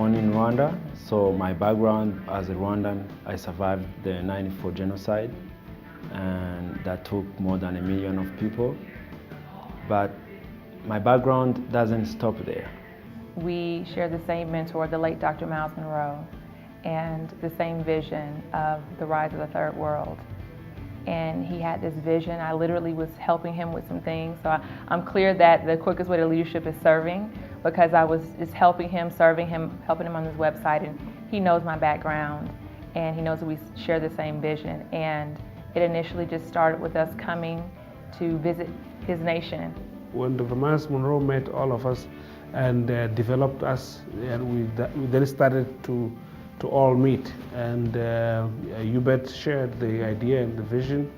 born in Rwanda, so my background as a Rwandan, I survived the '94 genocide, and that took more than 1 million of people. But my background doesn't stop there. We share the same mentor, the late Dr. Miles Monroe, and the same vision of the rise of the third world. And he had this vision. I literally was helping him with some things. So I'm clear that the quickest way to leadership is serving, because I was just helping him, serving him, helping him on his website, and he knows my background, and he knows that we share the same vision. And it initially just started with us coming to visit his nation. When Dr. Miles Monroe met all of us and developed us, and we then started to all meet. And Hubert shared the idea and the vision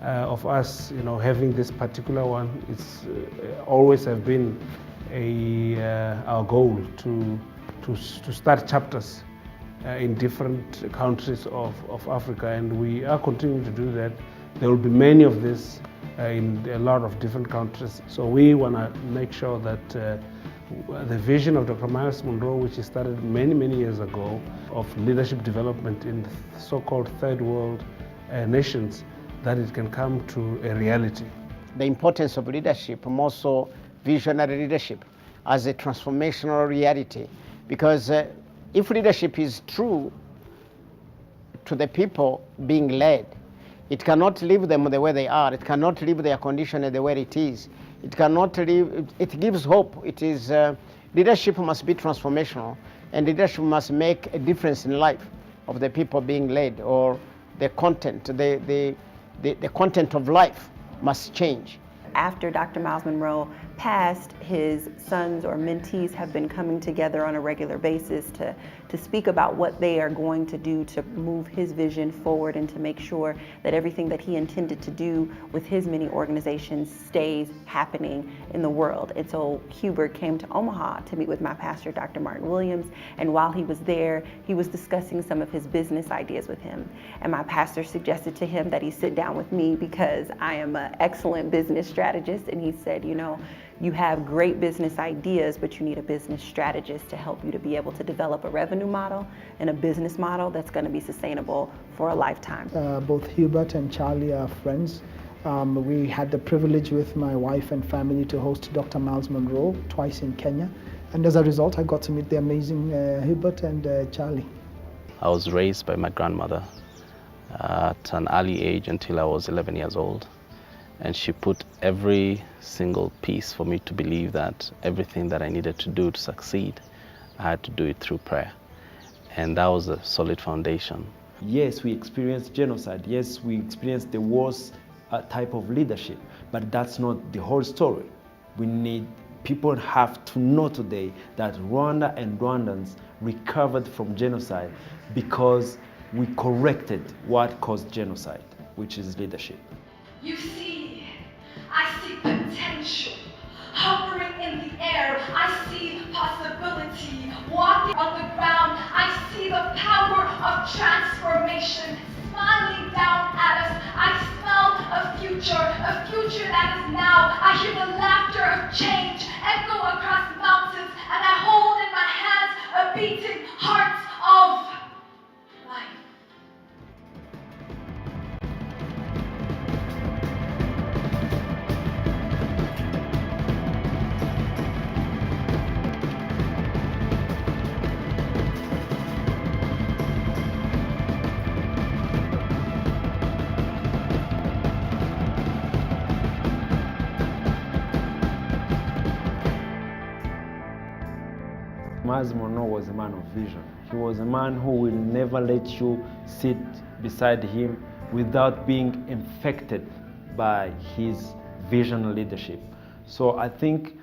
of us, having this particular one. It's always have been our goal to start chapters in different countries of Africa, and we are continuing to do that. There will be many of these in a lot of different countries. So we want to make sure that the vision of Dr. Miles Monroe, which he started many years ago, of leadership development in the so-called third world nations, that it can come to a reality. The importance of leadership, more so visionary leadership, as a transformational reality. Because if leadership is true to the people being led, it cannot leave them the way they are. It cannot leave their condition the way it is. It cannot leave, it gives hope. It is, leadership must be transformational, and leadership must make a difference in life of the people being led, or the content, the content of life must change. After Dr. Miles Monroe passed, his sons or mentees have been coming together on a regular basis to speak about what they are going to do to move his vision forward and to make sure that everything that he intended to do with his many organizations stays happening in the world. And so Hubert came to Omaha to meet with my pastor, Dr. Martin Williams, and while he was there, he was discussing some of his business ideas with him. And my pastor suggested to him that he sit down with me because I am an excellent business strategist, and he said, you have great business ideas, but you need a business strategist to help you to be able to develop a revenue model and a business model that's going to be sustainable for a lifetime. Both Hubert and Charlie are friends. We had the privilege with my wife and family to host Dr. Miles Monroe twice in Kenya. And as a result, I got to meet the amazing Hubert and Charlie. I was raised by my grandmother at an early age until I was 11 years old. And she put every single piece for me to believe that everything that I needed to do to succeed, I had to do it through prayer. And that was a solid foundation. Yes, we experienced genocide. Yes, we experienced the worst type of leadership, but that's not the whole story. People have to know today that Rwanda and Rwandans recovered from genocide because we corrected what caused genocide, which is leadership. You see, I see potential hovering in the air. I see possibility walking on the ground. I see the power of transformation smiling down at us. I smell a future that is now. I hear the laughter of change echo across mountains, and I hold in my hands a beating heart of life. Miles Monroe was a man of vision. He was a man who will never let you sit beside him without being infected by his vision and leadership. So I think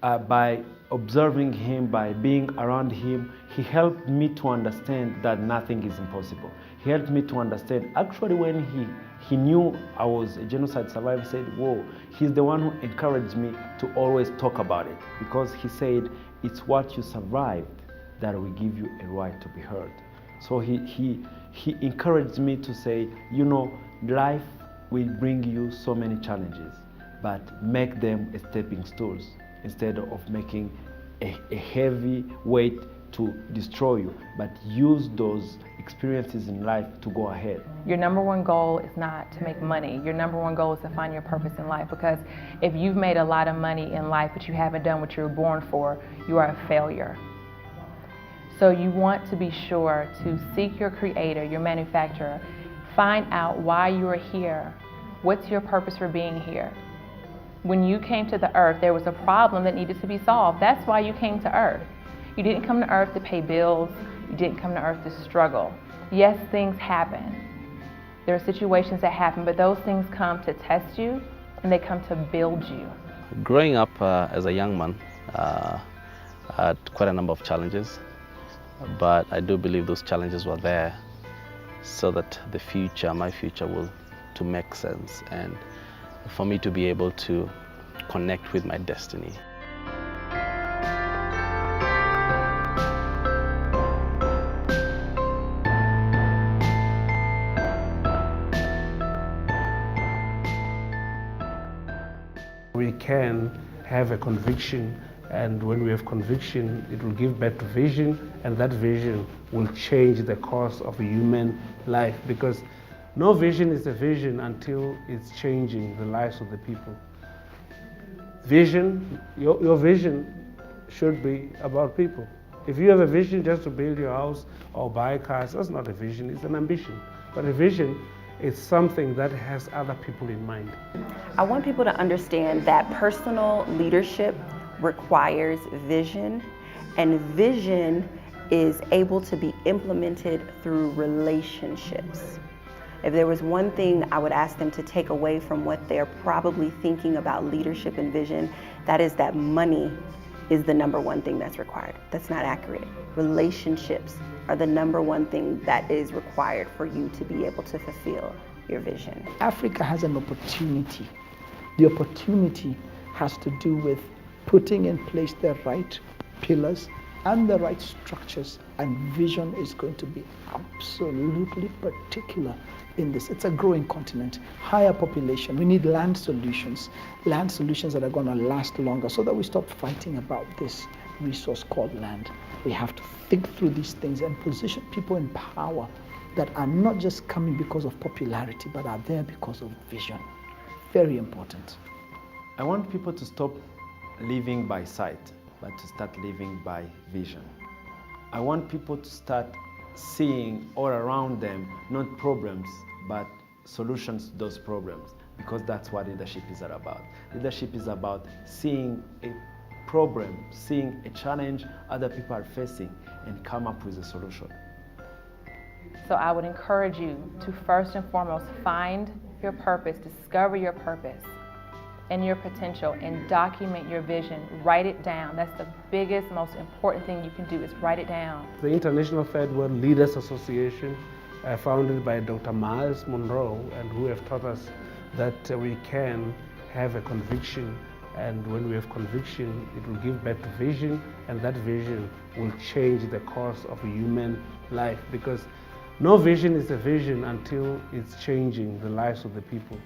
by observing him, by being around him, he helped me to understand that nothing is impossible. He helped me to understand, actually when he knew I was a genocide survivor, he said, whoa, he's the one who encouraged me to always talk about it, because he said, it's what you survived that will give you a right to be heard. So he encouraged me to say, life will bring you so many challenges, but make them a stepping stools instead of making a heavy weight to destroy you, but use those experiences in life to go ahead. Your number one goal is not to make money. Your number one goal is to find your purpose in life, because if you've made a lot of money in life but you haven't done what you were born for, you are a failure. So you want to be sure to seek your creator, your manufacturer, find out why you are here. What's your purpose for being here? When you came to the earth, there was a problem that needed to be solved. That's why you came to earth. You didn't come to earth to pay bills. You didn't come to earth to struggle. Yes, things happen. There are situations that happen, but those things come to test you and they come to build you. Growing up as a young man, I had quite a number of challenges, but I do believe those challenges were there so that the future, my future, will to make sense and for me to be able to connect with my destiny. We can have a conviction, and when we have conviction, it will give birth to vision, and that vision will change the course of a human life, because no vision is a vision until it's changing the lives of the people. Vision, your vision should be about people. If you have a vision just to build your house or buy cars, that's not a vision, it's an ambition. But a vision is something that has other people in mind. I want people to understand that personal leadership requires vision, and vision is able to be implemented through relationships. If there was one thing I would ask them to take away from what they're probably thinking about leadership and vision, that is that money is the number one thing that's required. That's not accurate. Relationships are the number one thing that is required for you to be able to fulfill your vision. Africa has an opportunity. The opportunity has to do with putting in place the right pillars and the right structures, and vision is going to be absolutely particular in this. It's a growing continent, higher population. We need land solutions that are going to last longer, so that we stop fighting about this resource called land. We have to think through these things and position people in power that are not just coming because of popularity, but are there because of vision. Very important. I want people to stop living by sight, but to start living by vision. I want people to start seeing all around them not problems, but solutions to those problems, because that's what leadership is all about. Leadership is about seeing a problem, seeing a challenge other people are facing, and come up with a solution. So I would encourage you to first and foremost find your purpose, discover your purpose and your potential, and document your vision. Write it down. That's the biggest, most important thing you can do, is write it down. The International Third World Leaders Association, founded by Dr. Miles Monroe, and who have taught us that we can have a conviction, and when we have conviction, it will give birth to vision, and that vision will change the course of a human life, because no vision is a vision until it's changing the lives of the people.